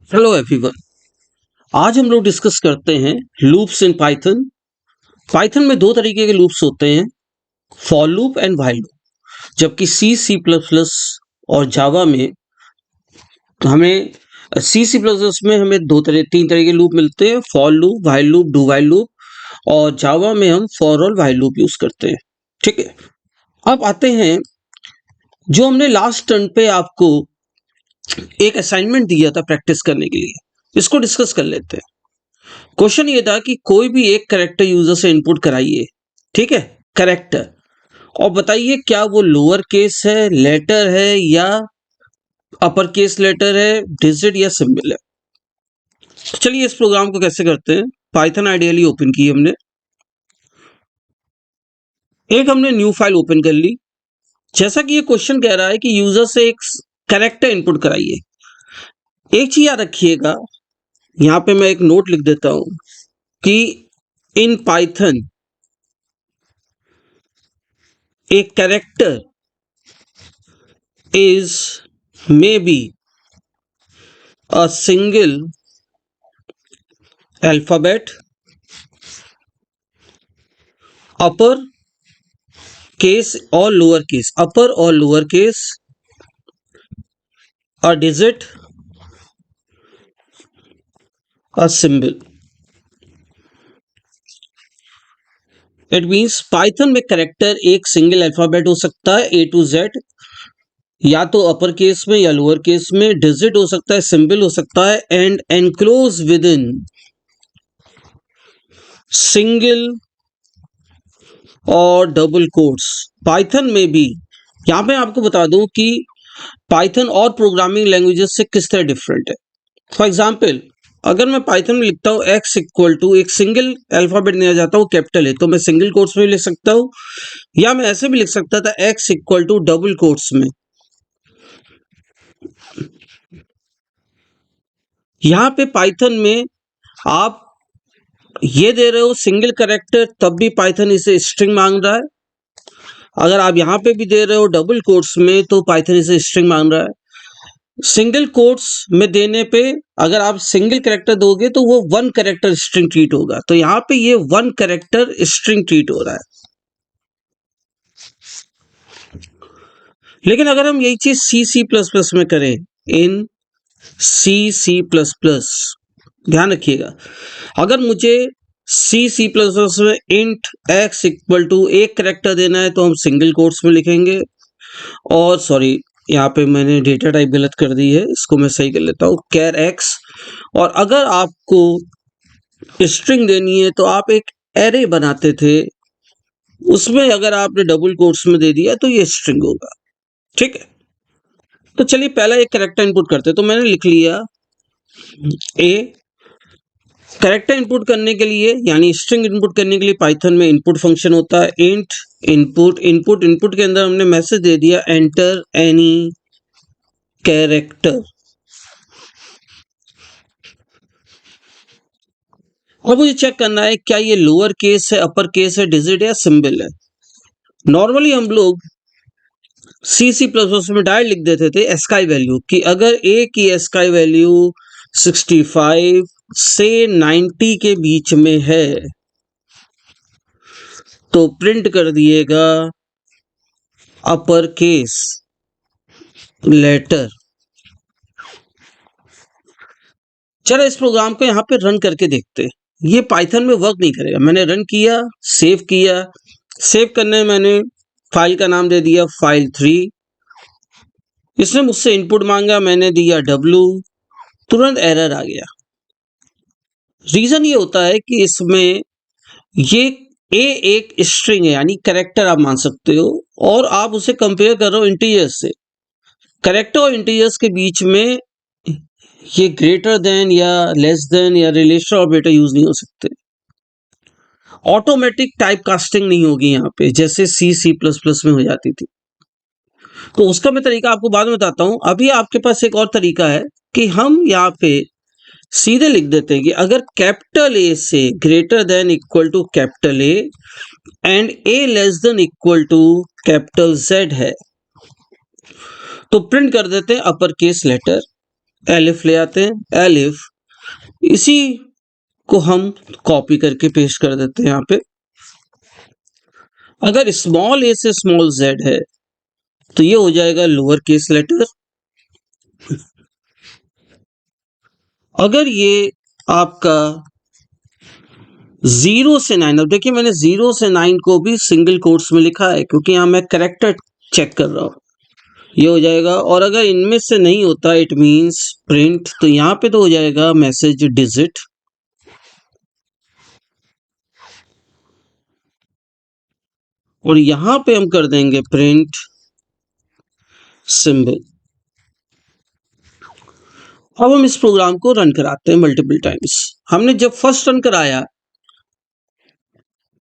Hello everyone. आज हम लोग डिस्कस करते हैं लूप्स इन पाइथन। पाइथन में दो तरीके के लूप्स होते हैं, for loop and while loop. जबकि सी प्लस प्लस और जावा में हमें सी प्लस प्लस में हमें तीन तरह के लूप मिलते हैं, for loop, while loop, do while loop. और जावा में हम फॉर और व्हाइल लूप यूज करते हैं। ठीक है, अब आते हैं जो हमने लास्ट टर्न पे आपको एक असाइनमेंट दिया था प्रैक्टिस करने के लिए, इसको डिस्कस कर लेते हैं। क्वेश्चन ये था कि कोई भी एक करेक्टर यूजर से इनपुट कराइए, ठीक है, करेक्टर, और बताइए क्या वो लोअर केस है, लेटर है, या अपर केस लेटर है, डिजिट या सिंबल है। तो चलिए इस प्रोग्राम को कैसे करते हैं। पाइथन आइडियली ओपन की हमने, एक हमने न्यू फाइल ओपन कर ली। जैसा कि ये क्वेश्चन कह रहा है कि यूजर से एक करेक्टर इनपुट कराइए। एक चीज याद रखिएगा, यहां पे मैं एक नोट लिख देता हूं कि in Python a character is maybe a single alphabet, upper case or lower case, upper or lower case, a digit, a symbol. It means Python में करेक्टर एक सिंगल अल्फाबेट हो सकता है A to Z, या तो upper case में या lower case में, डिजिट हो सकता है, सिंबल हो सकता है, and enclose with in single और डबल कोट्स। पाइथन में भी, यहां पे आपको बता दूं कि पाइथन और प्रोग्रामिंग लैंग्वेजेस से किस तरह डिफरेंट है। फॉर एग्जाम्पल, अगर मैं पाइथन में लिखता हूँ x इक्वल टू, एक सिंगल अल्फाबेट दिया जाता हूँ कैपिटल है, तो मैं सिंगल कोट्स में लिख सकता हूँ, या मैं ऐसे भी लिख सकता था x equal to double quotes में। यहाँ पे पाइथन में आप ये दे रहे हो सिंगल कैरेक्टर, तब भी पाइथन इसे स्ट्रिंग मांग रहा है। अगर आप यहाँ पे भी दे रहे हो डबल कोट्स में, तो पाइथन इसे स्ट्रिंग मांग रहा है। सिंगल कोट्स में देने पे अगर आप सिंगल कैरेक्टर दोगे तो वो वन कैरेक्टर स्ट्रिंग ट्रीट होगा, तो यहाँ पे ये वन कैरेक्टर स्ट्रिंग ट्रीट हो रहा है। लेकिन अगर हम यही चीज सी प्लस प्लस में करें, इन सी प्लस प्लस, ध्यान रखिएगा, अगर मुझे सी प्लस प्लस में इंट एक्स इक्वल टू एक कैरेक्टर देना है तो हम सिंगल कोट्स में लिखेंगे। और सॉरी, यहाँ पे मैंने डेटा टाइप गलत कर दी है, इसको मैं सही कर लेता हूँ, कैर एक्स। और अगर आपको स्ट्रिंग देनी है तो आप एक एरे बनाते थे, उसमें अगर आपने डबल कोट्स में दे दिया तो ये स्ट्रिंग होगा। ठीक है, तो चलिए पहला एक कैरेक्टर इनपुट करते हैं। तो मैंने लिख लिया ए। कैरेक्टर इनपुट करने के लिए, यानी स्ट्रिंग इनपुट करने के लिए पाइथन में इनपुट फंक्शन होता है, इंट इनपुट। इनपुट के अंदर हमने मैसेज दे दिया एंटर एनी कैरेक्टर। अब मुझे चेक करना है क्या ये लोअर केस है, अपर केस है, डिजिट या सिंबल है। नॉर्मली हम लोग सी प्लस प्लस में डायरेक्ट लिख देते थे एस्काई वैल्यू, कि अगर ए की एस्काई वैल्यू 65 से 90 के बीच में है तो प्रिंट कर दिएगा अपर केस लेटर। चलो इस प्रोग्राम को यहाँ पे रन करके देखते हैं। ये पाइथन में वर्क नहीं करेगा। मैंने रन किया, सेव किया। सेव करने में मैंने फाइल का नाम दे दिया file3। इसने मुझसे इनपुट मांगा, मैंने दिया W, तुरंत एरर आ गया। रीजन ये होता है कि इसमें ये ए एक स्ट्रिंग है, यानी कैरेक्टर आप मान सकते हो, और आप उसे कंपेयर कर रहे हो इंटीजर्स से। कैरेक्टर और इंटीजर्स के बीच में ये ग्रेटर देन या लेस देन या रिलेशनल ऑपरेटर यूज नहीं हो सकते। ऑटोमेटिक टाइप कास्टिंग नहीं होगी यहाँ पे, जैसे सी प्लस प्लस में हो जाती थी। तो उसका मैं तरीका आपको बाद में बताता हूँ। अभी आपके पास एक और तरीका है कि हम यहाँ पे सीधे लिख देते हैं कि अगर कैपिटल ए से greater than equal to capital A and A less than equal to capital Z है, तो प्रिंट कर देते हैं अपर केस लेटर। एलिफ ले आते हैं, एलिफ, इसी को हम कॉपी करके पेस्ट कर देते हैं यहाँ पे। अगर स्मॉल ए से स्मॉल जेड है तो ये हो जाएगा लोअर केस लेटर। अगर ये आपका 0 से 9, अब देखिए मैंने 0 से 9 को भी सिंगल कोट्स में लिखा है क्योंकि यहाँ मैं करेक्टर चेक कर रहा हूँ, ये हो जाएगा। और अगर इनमें से नहीं होता इट मींस प्रिंट, तो यहाँ पे तो हो जाएगा मैसेज डिजिट। और यहां पे हम कर देंगे प्रिंट सिंबल। अब हम इस प्रोग्राम को रन कराते हैं मल्टीपल टाइम्स। हमने जब फर्स्ट रन कराया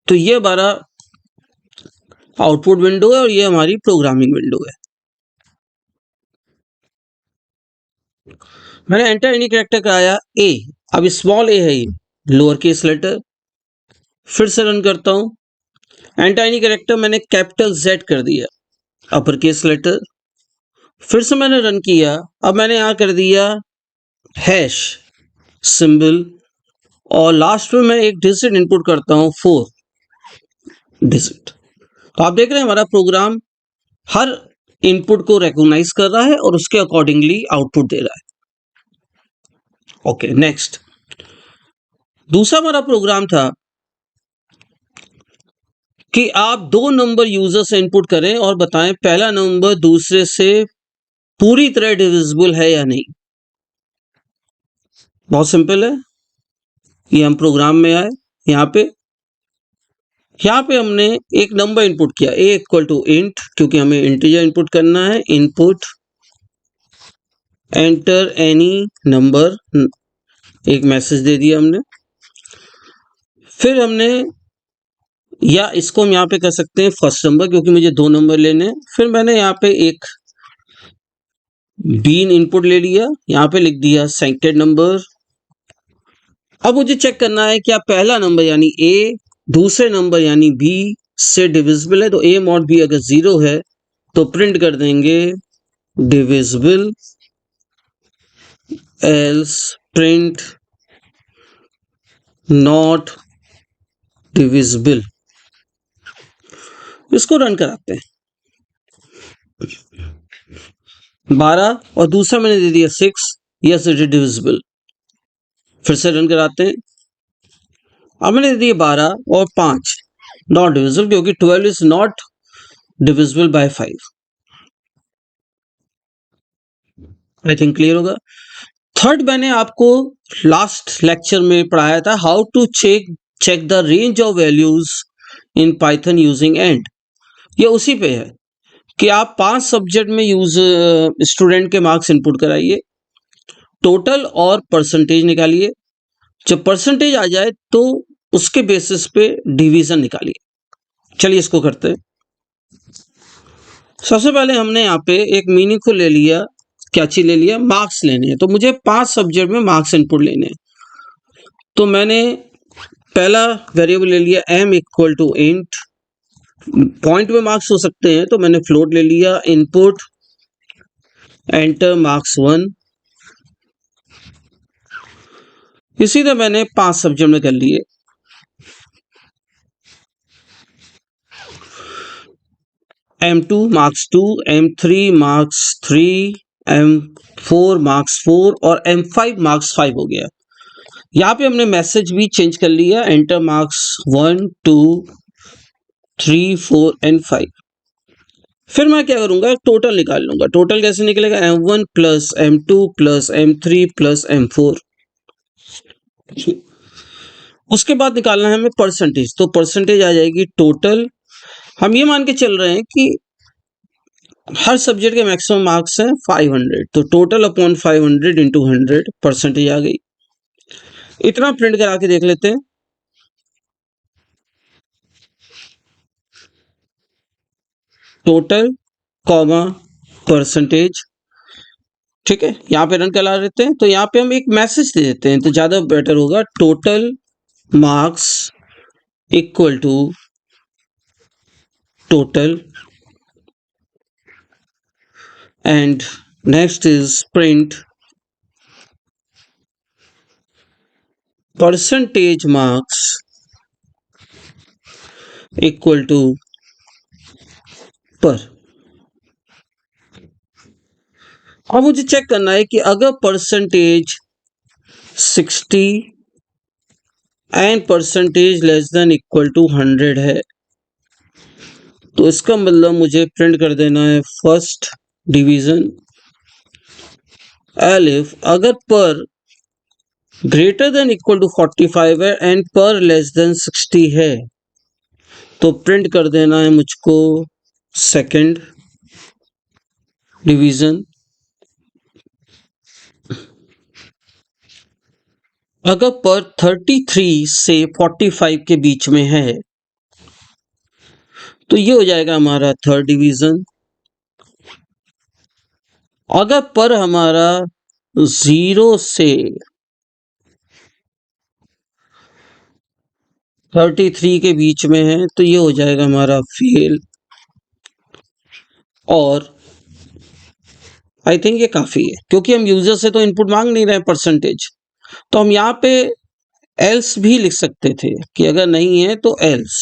तो ये हमारा आउटपुट विंडो है और ये हमारी प्रोग्रामिंग विंडो है। मैंने एंटर एनी कैरेक्टर कराया ए, अब स्मॉल ए है ये, लोअर केस लेटर। फिर से रन करता हूं, एंटर एनी कैरेक्टर मैंने कैपिटल जेड कर दिया, अपर केस लेटर। फिर से मैंने रन किया, अब मैंने यहां कर दिया हैश सिंबल, और लास्ट में मैं एक डिजिट इनपुट करता हूं, 4 डिजिट। तो आप देख रहे हैं हमारा प्रोग्राम हर इनपुट को रिकॉग्नाइज कर रहा है और उसके अकॉर्डिंगली आउटपुट दे रहा है। ओके, नेक्स्ट दूसरा हमारा प्रोग्राम था कि आप 2 नंबर यूजर से इनपुट करें और बताएं पहला नंबर दूसरे से पूरी तरह डिविजिबल है या नहीं। बहुत सिंपल है। ये हम प्रोग्राम में आए, यहाँ पे हमने एक नंबर इनपुट किया a इक्वल टू इंट, क्योंकि हमें इंटीजर इनपुट करना है। इनपुट एंटर एनी नंबर, एक मैसेज दे दिया हमने। फिर हमने, या इसको हम यहाँ पे कर सकते हैं फर्स्ट नंबर, क्योंकि मुझे 2 नंबर लेने हैं। फिर मैंने यहाँ पे एक बीन इनपुट ले लिया, यहाँ पे लिख दिया सेकेंड नंबर। अब मुझे चेक करना है क्या पहला नंबर यानी ए दूसरे नंबर यानी बी से डिविजिबल है। तो ए मॉड बी अगर 0 है तो प्रिंट कर देंगे divisible, else print not divisible. इसको रन कराते हैं। 12 और दूसरा मैंने दे दिया 6, यस इट इज डिविजिबल। फिर से रन कराते हैं। अब मैंने दे दिया 12 और 5 नॉट डिविजिबल, क्योंकि 12 is not divisible by 5। I think clear होगा। थर्ड मैंने आपको लास्ट लेक्चर में पढ़ाया था, how to check the range of values in Python using and. ये उसी पे है कि आप 5 सब्जेक्ट में स्टूडेंट के मार्क्स इनपुट कराइए, टोटल और परसेंटेज निकालिए। जब परसेंटेज आ जाए तो उसके बेसिस पे डिवीजन निकालिए। चलिए इसको करते हैं। सबसे पहले हमने यहाँ पे एक मीनिंगफुल ले लिया, क्या चीज ले लिया, मार्क्स लेने हैं। तो मुझे 5 सब्जेक्ट में मार्क्स इनपुट लेने हैं। तो मैंने पहला वेरिएबल ले लिया m equal to int, point में मार्क्स हो सकते हैं तो मैंने फ्लोट ले लिया। इनपुट एंटर मार्क्स 1, इसी तरह मैंने 5 सब्जेक्ट में कर लिए। M2 marks 2, M3 marks 3, M4 marks 4 और M5 मार्क्स 5 हो गया। यहाँ पे हमने मैसेज भी चेंज कर लिया, एंटर मार्क्स 1, 2, 3, 4 एंड 5। फिर मैं क्या करूंगा, टोटल निकाल लूंगा। टोटल कैसे निकलेगा, M1 plus M2 plus M3 plus M4। उसके बाद निकालना है हमें परसेंटेज। तो परसेंटेज आ जाएगी टोटल। हम ये मान के चल रहे हैं कि हर सब्जेक्ट के मैक्सिमम मार्क्स हैं 500, तो टोटल अपॉन 500 इंटू 100 परसेंटेज आ गई। इतना प्रिंट करा के देख लेते हैं। टोटल कॉमा परसेंटेज, ठीक है। यहाँ पे रन करा देते हैं। तो यहाँ पे हम एक मैसेज दे देते हैं तो ज्यादा बेटर होगा, total marks equal to total and next is print percentage marks equal to पर। अब मुझे चेक करना है कि अगर percentage 60 and percentage less than equal to 100 है, तो इसका मतलब मुझे प्रिंट कर देना है फर्स्ट डिवीजन एलिफ अगर पर ग्रेटर देन इक्वल टू 45 है एंड पर लेस देन 60 है, तो प्रिंट कर देना है मुझको सेकंड डिवीजन। अगर पर 33 से 45 के बीच में है, तो ये हो जाएगा हमारा थर्ड डिवीजन। अगर पर हमारा 0 से 33 के बीच में है, तो ये हो जाएगा हमारा फेल। और आई थिंक ये काफी है, क्योंकि हम यूजर से तो इनपुट मांग नहीं रहे परसेंटेज, तो हम यहाँ पे एल्स भी लिख सकते थे कि अगर नहीं है तो एल्स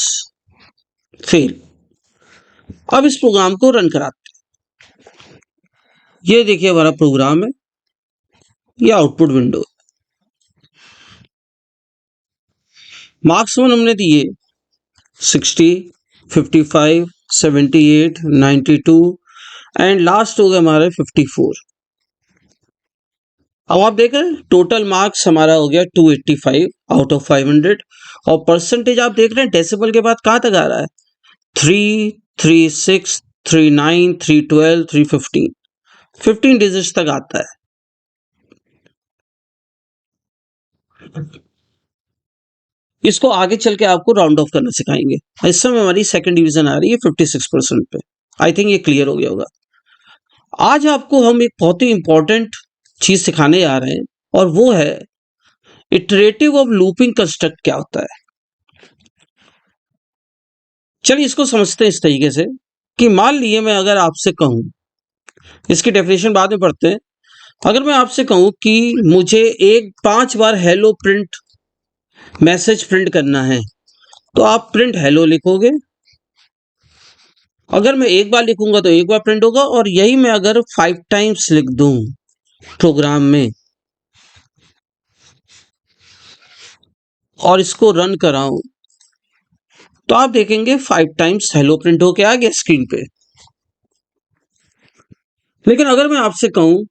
फेल। अब इस प्रोग्राम को रन कराते हैं। ये देखिए हमारा प्रोग्राम है, ये आउटपुट विंडो। मार्क्स वन हमने दिए 60, 55, 78, 92 एंड लास्ट हो गया हमारे 54। अब आप देख रहे हैं टोटल मार्क्स हमारा हो गया 285 आउट ऑफ 500। और परसेंटेज आप देख रहे हैं डेसिमल के बाद कहां तक आ रहा है, 3, 3, 6, 3, 9, 3, 12, 3, 15, 15 डिजिट्स तक आता है। इसको आगे चल के आपको राउंड ऑफ करना सिखाएंगे। इस समय हमारी सेकंड डिवीजन आ रही है 56% पे। आई थिंक ये क्लियर हो गया होगा। आज आपको हम एक बहुत ही इंपॉर्टेंट चीज सिखाने जा रहे हैं, और वो है इटरेटिव ऑफ लूपिंग कंस्ट्रक्ट क्या होता है। चलिए इसको समझते हैं इस तरीके से कि मान लीजिए मैं अगर आपसे कहूं, इसकी डेफिनेशन बाद में पढ़ते हैं, अगर मैं आपसे कहूं कि मुझे 5 बार हेलो प्रिंट मैसेज प्रिंट करना है, तो आप प्रिंट हेलो लिखोगे। अगर मैं एक बार लिखूंगा तो एक बार प्रिंट होगा, और यही मैं अगर 5 टाइम्स लिख दूं प्रोग्राम में और इसको रन कराऊं, तो आप देखेंगे 5 टाइम्स हेलो प्रिंट होके आ गया स्क्रीन पे। लेकिन अगर मैं आपसे कहूं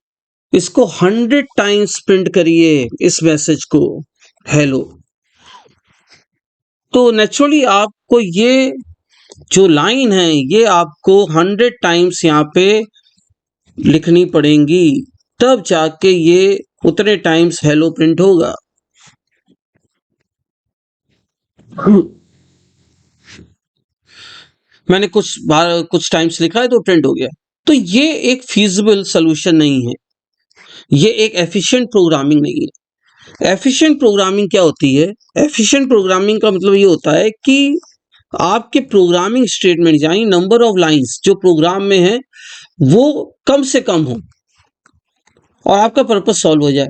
इसको 100 टाइम्स प्रिंट करिए इस मैसेज को हेलो, तो नेचुरली आपको ये जो लाइन है ये आपको 100 टाइम्स यहाँ पे लिखनी पड़ेंगी, तब जाके ये उतने टाइम्स हेलो प्रिंट होगा। मैंने कुछ टाइम्स लिखा है तो प्रिंट हो गया। तो ये एक फीजिबल सोल्यूशन नहीं है, ये एक एफिशिएंट प्रोग्रामिंग नहीं है। एफिशिएंट प्रोग्रामिंग क्या होती है? एफिशिएंट प्रोग्रामिंग का मतलब ये होता है कि आपके प्रोग्रामिंग स्टेटमेंट यानी नंबर ऑफ लाइंस जो प्रोग्राम में है वो कम से कम हो और आपका पर्पस सॉल्व हो जाए।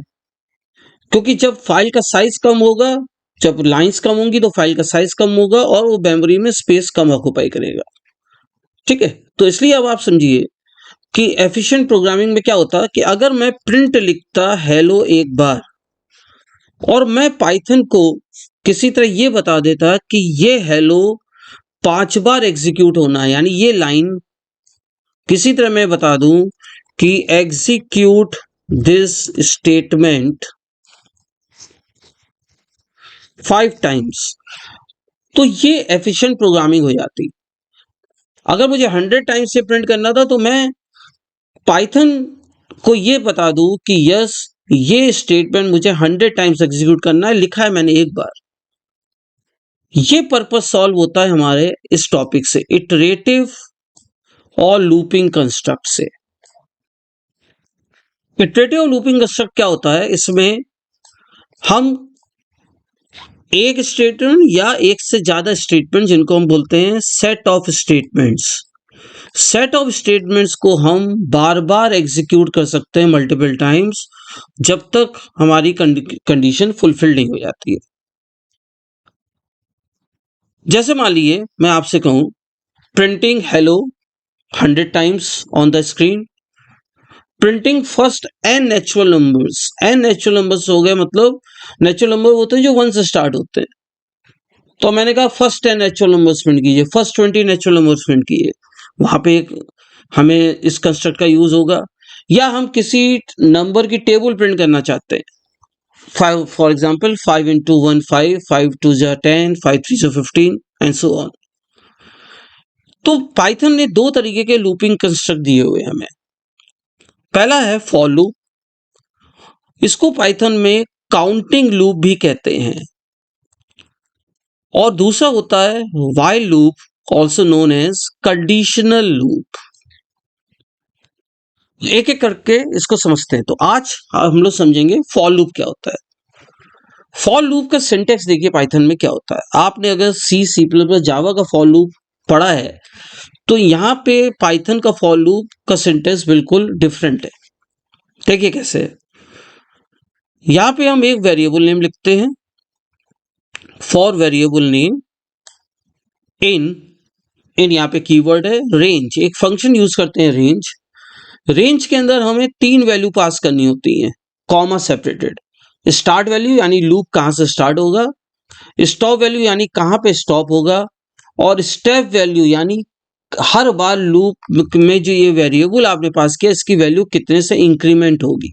क्योंकि जब फाइल का साइज कम होगा, जब लाइंस कम होंगी तो फाइल का साइज कम होगा और वो मेमोरी में स्पेस कम ऑक्युपाई करेगा। ठीक है, तो इसलिए अब आप समझिए कि एफिशिएंट प्रोग्रामिंग में क्या होता है कि अगर मैं प्रिंट लिखता हेलो एक बार और मैं पाइथन को किसी तरह ये बता देता कि ये हेलो 5 बार एग्जीक्यूट होना है, यानी ये लाइन किसी तरह मैं बता दूं कि एग्जीक्यूट दिस स्टेटमेंट 5 टाइम्स, तो ये एफिशिएंट प्रोग्रामिंग हो जाती। अगर मुझे 100 टाइम्स से प्रिंट करना था तो मैं पाइथन को ये बता दूं कि यस ये स्टेटमेंट मुझे 100 टाइम्स एग्जीक्यूट करना है, लिखा है मैंने एक बार। ये पर्पस सॉल्व होता है हमारे इस टॉपिक से, इटरेटिव और लूपिंग कंस्ट्रक्ट से। इटरेटिव और लूपिंग कंस्ट्रक्ट क्या होता है? इसमें हम एक स्टेटमेंट या एक से ज्यादा स्टेटमेंट, जिनको हम बोलते हैं set of statements, set of statements को हम बार बार एग्जीक्यूट कर सकते हैं मल्टीपल टाइम्स, जब तक हमारी कंडीशन फुलफिल नहीं हो जाती है। जैसे मान लीजिए मैं आपसे कहूं printing hello 100 times on the screen, printing first N natural numbers हो गए, मतलब नेचुरल नंबर होते हैं जो 1 से स्टार्ट होते हैं। तो मैंने कहा फर्स्ट 10 नेचुरल नंबर्स प्रिंट कीजिए, फर्स्ट 20 नेचुरल नंबर्स प्रिंट कीजिए। वहां पे एक हमें इस कंस्ट्रक्ट का यूज होगा। या हम किसी नंबर की टेबल प्रिंट करना चाहते हैं, 5 for example 5 into 1 5, 5 2 10, 5 3 15 and so on. तो पाइथन ने दो तरीके के लूपिंग कंस्ट्रक्ट दिए हुए हैं हमें। पहला है फॉर लूप, इसको पाइथन में काउंटिंग लूप भी कहते हैं। और दूसरा होता है while loop, also known as conditional loop. एक एक करके इसको समझते हैं। तो आज हम लोग समझेंगे फॉर लूप क्या होता है। फॉर लूप का सिंटेक्स देखिए पाइथन में क्या होता है। आपने अगर C++, जावा का फॉर लूप पढ़ा है तो यहाँ पे पाइथन का फॉर लूप का सिंटेक्स बिल्कुल डिफरेंट है। देखिए कैसे है। यहाँ पे हम एक वेरिएबल नेम लिखते हैं, फॉर वेरिएबल नेम इन यहाँ पे कीवर्ड है रेंज, एक फंक्शन यूज करते हैं रेंज। रेंज के अंदर हमें 3 वैल्यू पास करनी होती है, कॉमा सेपरेटेड। स्टार्ट वैल्यू यानी लूप कहां से स्टार्ट होगा, स्टॉप वैल्यू यानी कहां पे स्टॉप होगा, और स्टेप वैल्यू यानी हर बार लूप में जो ये वेरिएबल आपने पास किया इसकी वैल्यू कितने से इंक्रीमेंट होगी।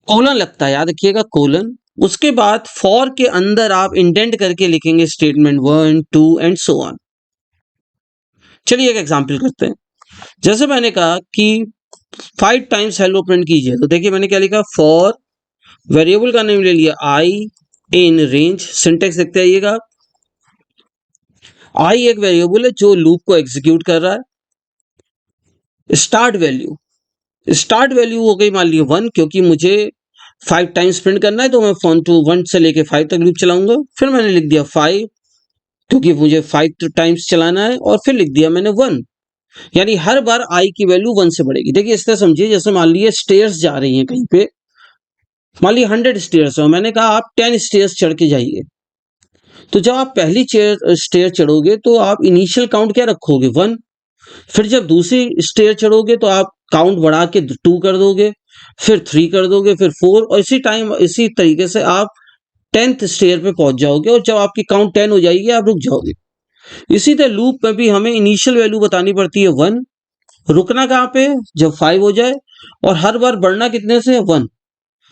कोलन लगता है, याद रखिएगा कोलन। उसके बाद फॉर के अंदर आप इंडेंट करके लिखेंगे स्टेटमेंट 1 2 एंड सो ऑन। चलिए एक एग्जांपल करते हैं। जैसे मैंने कहा कि 5 टाइम्स हेलो प्रिंट कीजिए, तो देखिए मैंने क्या लिखा, फॉर वेरिएबल का नेम ले लिया आई इन रेंज। सिंटेक्स देखते आइएगा, आई एक वेरिएबल है जो लूप को एग्जीक्यूट कर रहा है। स्टार्ट वैल्यू हो गई मान लीजिए 1, क्योंकि मुझे 5 टाइम्स प्रिंट करना है तो मैं फोन टू 1 से लेके 5 तक लूप चलाऊंगा। फिर मैंने लिख दिया 5 क्योंकि मुझे 5 टाइम्स चलाना है, और फिर लिख दिया मैंने 1, यानी हर बार आई की वैल्यू 1 से बढ़ेगी। देखिए इस तरह समझिए, जैसे मान लीजिए स्टेयर्स जा रही हैं कहीं पे, मान लीजिए 100 स्टेयर्स हो, मैंने कहा आप 10 स्टेयर्स चढ़ के जाइए। तो जब आप पहली स्टेयर चढ़ोगे तो आप इनिशियल काउंट क्या रखोगे, 1। फिर जब दूसरी स्टेयर चढ़ोगे तो आप काउंट बढ़ा के 2 कर दोगे, फिर 3 कर दोगे, फिर 4, और इसी तरीके से आप 10th स्टेयर पे पहुंच जाओगे, और जब आपकी काउंट 10 हो जाएगी आप रुक जाओगे। इसी तरह लूप में भी हमें इनिशियल वैल्यू बतानी पड़ती है 1, रुकना कहाँ पे, जब 5 हो जाए, और हर बार बढ़ना कितने से, 1।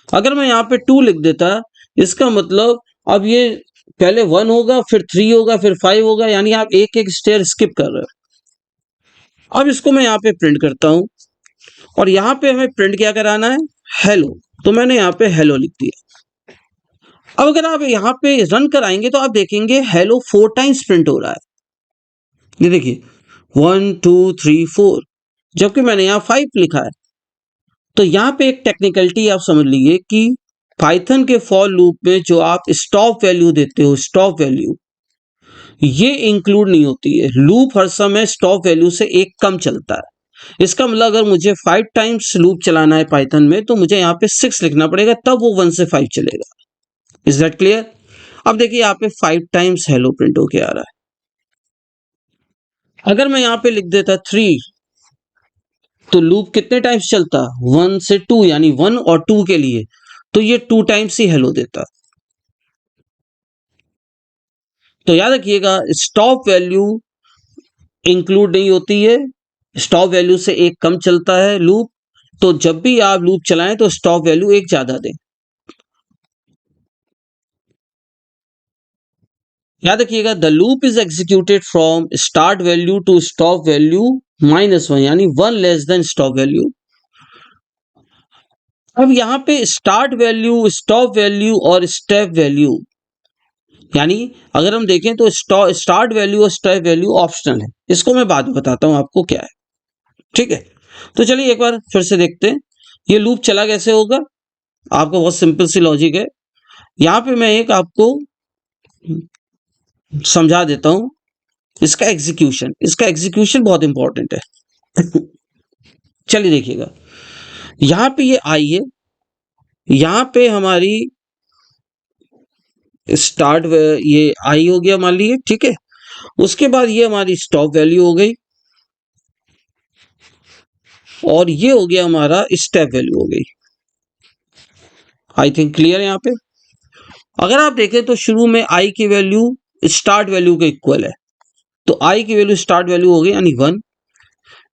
अगर मैं यहाँ पे 2 लिख देता, इसका मतलब अब ये पहले 1 होगा, फिर 3 होगा, फिर 5 होगा, यानी आप एक एक स्टेयर स्किप कर रहे हो। अब इसको मैं यहाँ पे प्रिंट करता हूं, और यहाँ पे हमें प्रिंट क्या कराना है, हेलो। तो मैंने यहाँ पे हेलो लिख दिया। अब अगर आप यहाँ पे रन कराएंगे तो आप देखेंगे हेलो 4 टाइम्स प्रिंट हो रहा है। ये देखिए 1 2 3 4, जबकि मैंने यहाँ 5 लिखा है। तो यहाँ पे एक टेक्निकलिटी आप समझ लीजिए कि पाइथन के फॉर लूप में जो आप स्टॉप वैल्यू देते हो, स्टॉप वैल्यू ये इंक्लूड नहीं होती है। लूप हर समय स्टॉप वैल्यू से एक कम चलता है। इसका मतलब अगर मुझे 5 टाइम्स लूप चलाना है पाइथन में तो मुझे यहाँ पे 6 लिखना पड़ेगा, तब वो 1 से 5 चलेगा। Is that clear. अब देखिए यहाँ पे 5 टाइम्स हेलो प्रिंट होके आ रहा है। अगर मैं यहाँ पे लिख देता 3 तो लूप कितने टाइम्स चलता, 1 से 2, यानी 1 और 2 के लिए, तो ये 2 टाइम्स ही हेलो देता। तो याद रखिएगा स्टॉप वैल्यू इंक्लूड नहीं होती है, स्टॉप वैल्यू से एक कम चलता है लूप। तो जब भी आप लूप चलाएं तो स्टॉप वैल्यू एक ज्यादा दें। याद रखिएगा the loop is executed from start value to stop value -1, यानी 1 लेस देन स्टॉप वैल्यू। अब यहाँ पे स्टार्ट वैल्यू, स्टॉप वैल्यू और स्टेप वैल्यू, यानी अगर हम देखें तो स्टार्ट वैल्यू और स्टेप वैल्यू ऑप्शनल है। इसको मैं बाद में बताता हूं आपको क्या है, ठीक है। तो चलिए एक बार फिर से देखते हैं ये लूप चला कैसे होगा। आपको बहुत सिंपल सी लॉजिक है। यहाँ पे मैं एक आपको समझा देता हूं इसका एग्जीक्यूशन बहुत इंपॉर्टेंट है। चलिए देखिएगा, यहां पे ये आई है, यहां पे हमारी स्टार्ट ये आई हो गया मान लीजिए, ठीक है। उसके बाद ये हमारी स्टॉप वैल्यू हो गई और ये हो गया हमारा स्टेप वैल्यू हो गई। आई थिंक क्लियर है यहाँ पे। अगर आप देखें तो शुरू में आई की वैल्यू स्टार्ट वैल्यू के इक्वल है, तो आई की वैल्यू स्टार्ट वैल्यू हो गई यानी 1,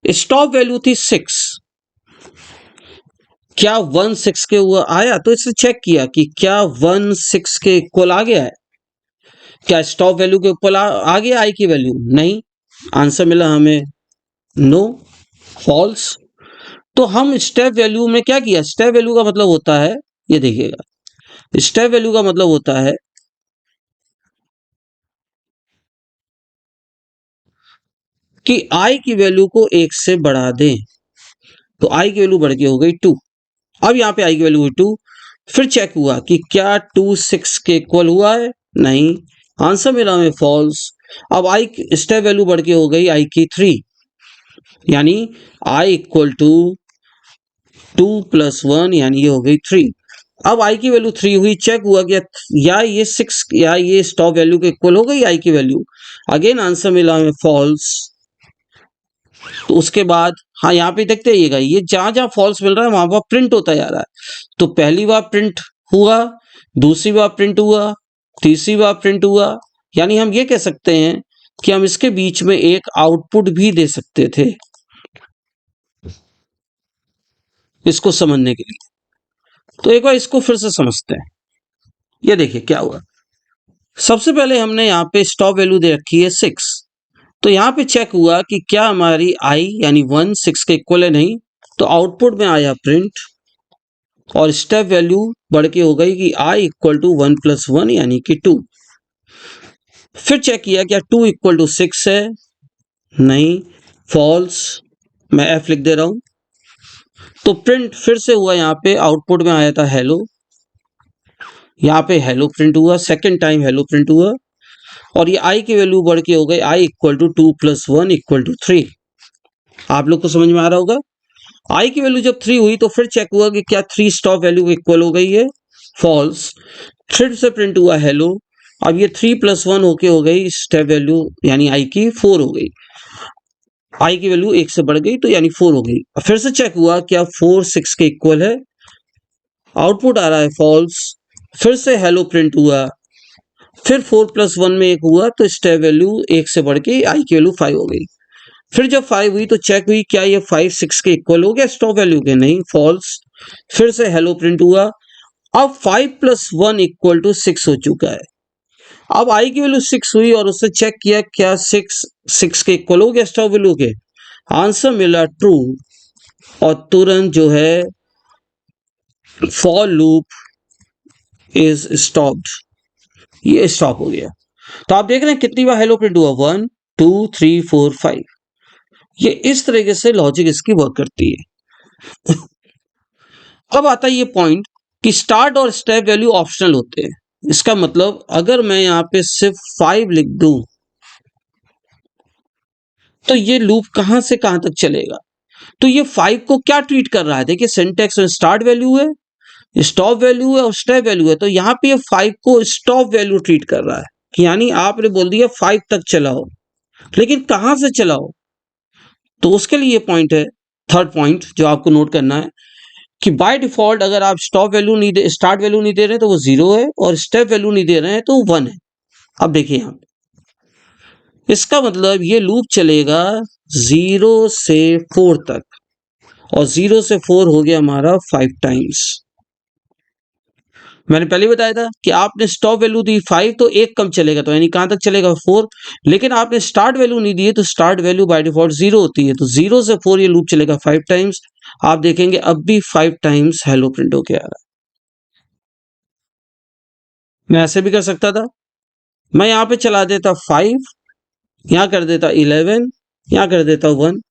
स्टॉप वैल्यू थी 6। क्या 1 6 के हुआ आया, तो इसने चेक किया कि क्या 1 6 के इक्वल आ गया है, क्या स्टॉप वैल्यू के इक्वल आ गया आई की वैल्यू, नहीं। आंसर मिला हमें नो, फॉल्स। तो हम स्टेप वैल्यू में क्या किया, स्टेप वैल्यू का मतलब होता है, ये देखिएगा, स्टेप वैल्यू का मतलब होता है कि आई की वैल्यू को 1 से बढ़ा दें। तो आई की वैल्यू बढ़ के हो गई 2। अब यहाँ पे आई की वैल्यू हुई 2, फिर चेक हुआ कि क्या 2 6 के इक्वल हुआ है, नहीं। आंसर मिला हमें फॉल्स। अब आई स्टेप वैल्यू बढ़ के हो गई आई की 3, यानी आई इक्वल टू 2 + 1 यानी ये हो गई 3। अब आई की वैल्यू 3 हुई, चेक हुआ कि या ये 6 या ये स्टॉप वैल्यू के इक्वल हो गई आई की वैल्यू, अगेन आंसर मिला हमें फॉल्स। तो उसके बाद हाँ यहाँ पे देखते रहिएगा, ये जहां जहां फॉल्स मिल रहा है वहां वहां प्रिंट होता जा रहा है। तो पहली बार प्रिंट हुआ, दूसरी बार प्रिंट हुआ, तीसरी बार प्रिंट हुआ, यानी हम ये कह सकते हैं कि हम इसके बीच में एक आउटपुट भी दे सकते थे इसको समझने के लिए। तो एक बार इसको फिर से समझते हैं। ये देखिए क्या हुआ, सबसे पहले हमने यहाँ पे स्टॉप वैल्यू दे रखी है 6। तो यहाँ पे चेक हुआ कि क्या हमारी आई यानी 1 6 के इक्वल है, नहीं। तो आउटपुट में आया प्रिंट और स्टेप वैल्यू बढ़ के हो गई कि आई इक्वल टू 1 + 1 यानी कि 2। फिर चेक किया क्या 2 इक्वल टू 6 है, नहीं, फॉल्स। मैं एफ लिख दे रहा हूं। तो प्रिंट फिर से हुआ, यहाँ पे आउटपुट में आया था हेलो, यहाँ पे हेलो प्रिंट हुआ, सेकेंड टाइम हेलो प्रिंट हुआ और ये आई की वैल्यू बढ़ के हो गई I equal to 2 + 1 equal to 3। आप लोग को समझ में आ रहा होगा। आई की वैल्यू जब 3 हुई तो फिर चेक हुआ कि क्या 3 स्टॉप वैल्यू के इक्वल हो गई है, फॉल्स। फिर से प्रिंट हुआ हेलो, अब ये 3 + 1 होके हो गई स्टेप वैल्यू यानी आई की 4 हो गई, आई की वैल्यू 1 से बढ़ गई तो यानी 4 हो गई। फिर से चेक हुआ क्या 4 6 के इक्वल है, आउटपुट आ रहा है फॉल्स। फिर से हेलो प्रिंट हुआ, फिर 4 + 1 में 1 हुआ तो स्टेप वैल्यू 1 से बढ़ के आई की वैल्यू 5 हो गई। फिर जब 5 हुई तो चेक हुई क्या ये 5 6 के इक्वल हो गया स्टॉप वैल्यू के, नहीं, फॉल्स। फिर से हेलो प्रिंट हुआ, अब 5 + 1 इक्वल टू 6 हो चुका है। अब आई की वैल्यू 6 हुई और उससे चेक किया क्या 6 6 के इक्वल हो गया स्टॉप वैल्यू के, आंसर मिला ट्रू। और तुरंत जो है फॉर लूप इज स्टॉप्ड, ये स्टॉप हो गया। तो आप देख रहे हैं कितनी बार हेलो प्रिंट हुआ, 1 2 3 4 5। ये इस तरीके से लॉजिक इसकी वर्क करती है। अब आता है ये पॉइंट कि स्टार्ट और स्टेप वैल्यू ऑप्शनल होते हैं। इसका मतलब अगर मैं यहाँ पे सिर्फ 5 लिख दूं तो ये लूप कहां से कहां तक चलेगा। तो ये 5 को क्या ट्रीट कर रहा है, देखिए सिंटेक्स में स्टार्ट वैल्यू है, स्टॉप वैल्यू है और स्टेप वैल्यू है। तो यहाँ पे ये 5 को स्टॉप वैल्यू ट्रीट कर रहा है कि यानी आपने बोल दिया 5 तक चलाओ, लेकिन कहां से चलाओ। तो उसके लिए पॉइंट है, थर्ड पॉइंट जो आपको नोट करना है कि बाय डिफॉल्ट अगर आप स्टॉप वैल्यू नहीं दे, स्टार्ट वैल्यू नहीं दे रहे हैं तो वो 0 है और स्टेप वैल्यू नहीं दे रहे हैं तो 1 है। अब देखिए यहाँ इसका मतलब ये लूप चलेगा 0 से 4 तक और 0 से 4 हो गया हमारा 5 टाइम्स। मैंने पहले बताया था कि आपने स्टॉप वैल्यू दी 5 तो एक कम चलेगा, तो यानी कहां तक चलेगा 4। लेकिन आपने स्टार्ट वैल्यू नहीं दी है तो स्टार्ट वैल्यू बाय डिफॉल्ट 0 होती है, तो 0 से 4 ये लूप चलेगा 5 टाइम्स। आप देखेंगे अब भी 5 टाइम्स हेलो प्रिंट होके आ रहा है। मैं ऐसे भी कर सकता था, मैं यहाँ पे चला देता 5, यहाँ कर देता 11, यहाँ कर देता 1।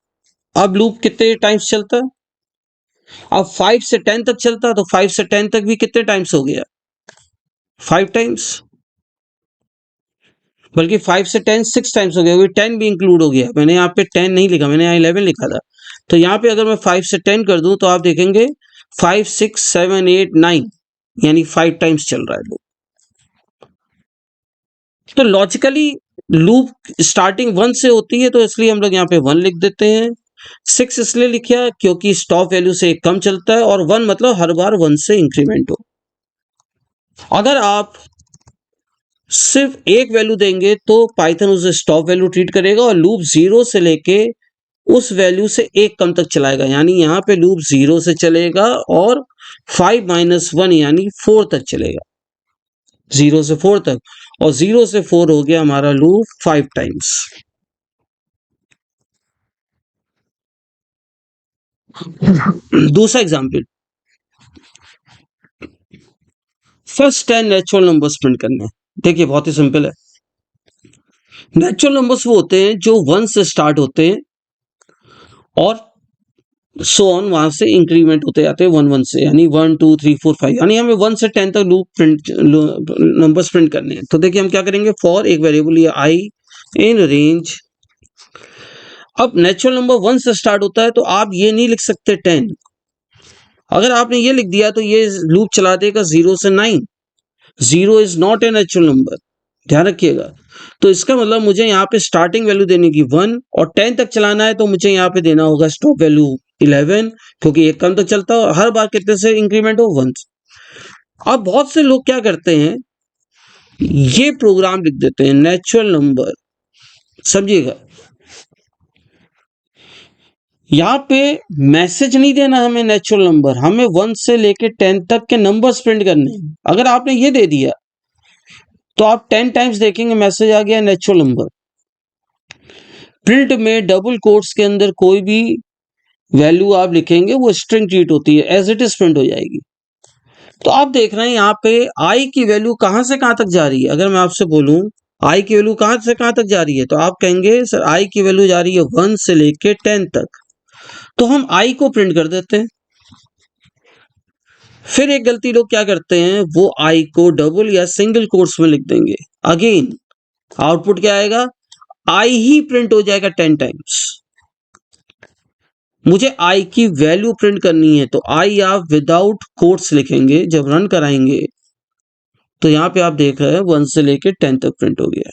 अब लूप कितने टाइम्स चलता, अब 5 से 10 तक चलता, तो 5 से 10 तक भी कितने टाइम्स हो गया, 5 टाइम्स। बल्कि 5 से 10 6 टाइम्स हो गया, 10 भी इंक्लूड हो गया। मैंने यहाँ पे 10 नहीं लिखा, मैंने यहाँ 11 लिखा था। तो यहाँ पे अगर मैं 5 से 10 कर दूं तो आप देखेंगे 5 6 7 8 9 यानी 5 टाइम्स चल रहा है लूप। तो लॉजिकली लूप स्टार्टिंग 1 से होती है, तो इसलिए हम लोग यहाँ पे 1 लिख देते हैं। 6 इसलिए लिखा क्योंकि स्टॉप वैल्यू से एक कम चलता है, और 1 मतलब हर बार 1 से इंक्रीमेंट हो। अगर आप सिर्फ एक वैल्यू देंगे तो पाइथन उसे स्टॉप वैल्यू ट्रीट करेगा और लूप 0 से लेके उस वैल्यू से एक कम तक चलाएगा, यानी यहाँ पे लूप 0 से चलेगा और 5 - 1 यानी 4 तक चलेगा, 0 से 4 तक, और 0 से 4 हो गया हमारा लूप 5 टाइम्स। दूसरा example, first 10 natural numbers print करने। देखिए बहुत ही सिंपल है। नेचुरल नंबर्स वो होते हैं जो 1 से स्टार्ट होते हैं और सो ऑन वहां से इंक्रीमेंट होते जाते हैं 1 1 से, यानी 1 2 3 4 5, यानी हमें 1 से 10 तक लूप प्रिंट नंबर्स प्रिंट करने हैं। तो देखिए हम क्या करेंगे, फॉर एक वेरिएबल ये आई इन रेंज। अब नेचुरल नंबर 1 से स्टार्ट होता है तो आप ये नहीं लिख सकते 10। अगर आपने ये लिख दिया तो ये लूप चला देगा 0 से 9। 0 is not a natural number, ध्यान रखिएगा। तो इसका मतलब मुझे यहाँ पे स्टार्टिंग वैल्यू देने की 1 और 10 तक चलाना है, तो मुझे यहाँ पे देना होगा स्टॉप वैल्यू 11, क्योंकि एक कम तक चलता है और हर बार कितने से इंक्रीमेंट हो, 1। अब बहुत से लोग क्या करते हैं, ये प्रोग्राम लिख देते हैं नेचुरल नंबर, समझिएगा यहाँ पे मैसेज नहीं देना हमें नेचुरल नंबर, हमें 1 से लेके 10 तक के नंबर्स प्रिंट करने हैं। अगर आपने ये दे दिया तो आप 10 टाइम्स देखेंगे मैसेज आ गया नेचुरल नंबर। प्रिंट में डबल कोट्स के अंदर कोई भी वैल्यू आप लिखेंगे वो स्ट्रिंग ट्रीट होती है, एज इट इज प्रिंट हो जाएगी। तो आप देख रहे हैं यहाँ पे आई की वैल्यू कहां से कहां तक जा रही है। अगर मैं आपसे बोलूं आई की वैल्यू कहां से कहां तक जा रही है, तो आप कहेंगे सर आई की वैल्यू जा रही है 1 से लेके 10 तक, तो हम आई को प्रिंट कर देते हैं। फिर एक गलती लोग क्या करते हैं, वो आई को डबल या सिंगल कोट्स में लिख देंगे। अगेन आउटपुट क्या आएगा, आई ही प्रिंट हो जाएगा 10 टाइम्स। मुझे आई की वैल्यू प्रिंट करनी है, तो आई आप विदाउट कोट्स लिखेंगे। जब रन कराएंगे तो यहां पे आप देख रहे हैं 1 से लेके 10 तक प्रिंट हो गया।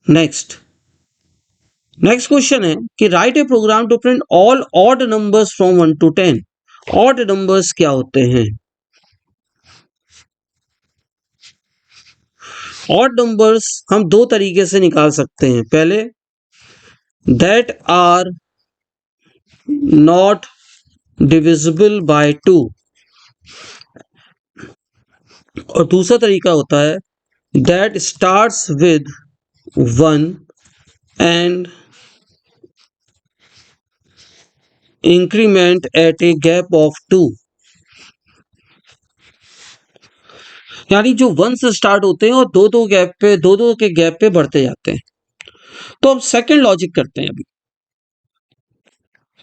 नेक्स्ट क्वेश्चन है कि write a program to print all odd numbers from 1 to 10। Odd numbers क्या होते हैं? ऑड नंबर्स हम दो तरीके से निकाल सकते हैं। पहले that are not divisible by 2, और दूसरा तरीका होता है that starts with 1 and increment at a gap of 2। यानी जो 1 से स्टार्ट होते हैं और दो के गैप पे बढ़ते जाते हैं। तो अब सेकंड लॉजिक करते हैं। अभी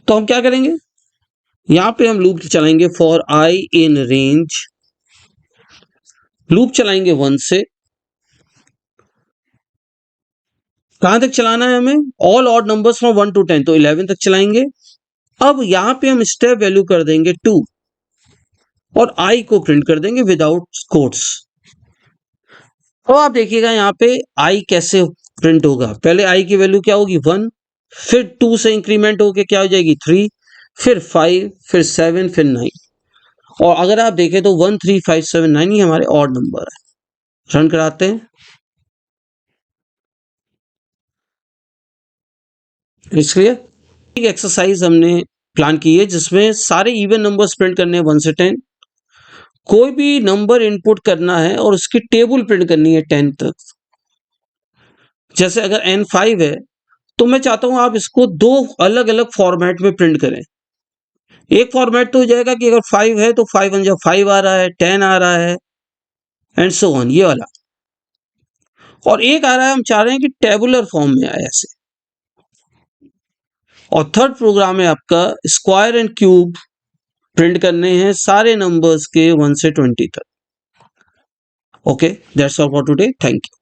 तो हम क्या करेंगे, यहां पे हम लूप चलाएंगे for I in range, loop चलाएंगे 1 से कहां तक चलाना है हमें, all odd numbers from 1 to 10, तो 11 तक चलाएंगे। अब यहां पे हम स्टेप वैल्यू कर देंगे 2 और आई को प्रिंट कर देंगे विदाउट कोट्स। तो आप देखिएगा यहाँ पे आई कैसे प्रिंट होगा। पहले आई की वैल्यू क्या होगी 1, फिर 2 से इंक्रीमेंट होके क्या हो जाएगी 3, फिर 5, फिर 7, फिर 9। और अगर आप देखें तो 1 3 5 7 9 ही हमारे ऑड नंबर है। रन कराते हैं, इसलिए एक एक्सरसाइज हमने प्लान की है जिसमें सारे इवन नंबर्स प्रिंट करने हैं 1 से 10। कोई भी नंबर इनपुट करना है और उसकी टेबल प्रिंट करनी है 10 तक। जैसे अगर n5 है तो मैं चाहता हूं आप इसको दो अलग अलग फॉर्मेट में प्रिंट करें। एक फॉर्मेट तो हो जाएगा कि अगर 5 है तो 5 1 5 आ रहा है, 10 आ रहा है, एंड सो ऑन, ये वाला। और एक आ रहा है हम चाह रहे हैं कि टेबुलर फॉर्म में आए ऐसे। और थर्ड प्रोग्राम है आपका स्क्वायर एंड क्यूब प्रिंट करने हैं सारे नंबर्स के 1 से 20 तक। Okay, that's all for today, thank you.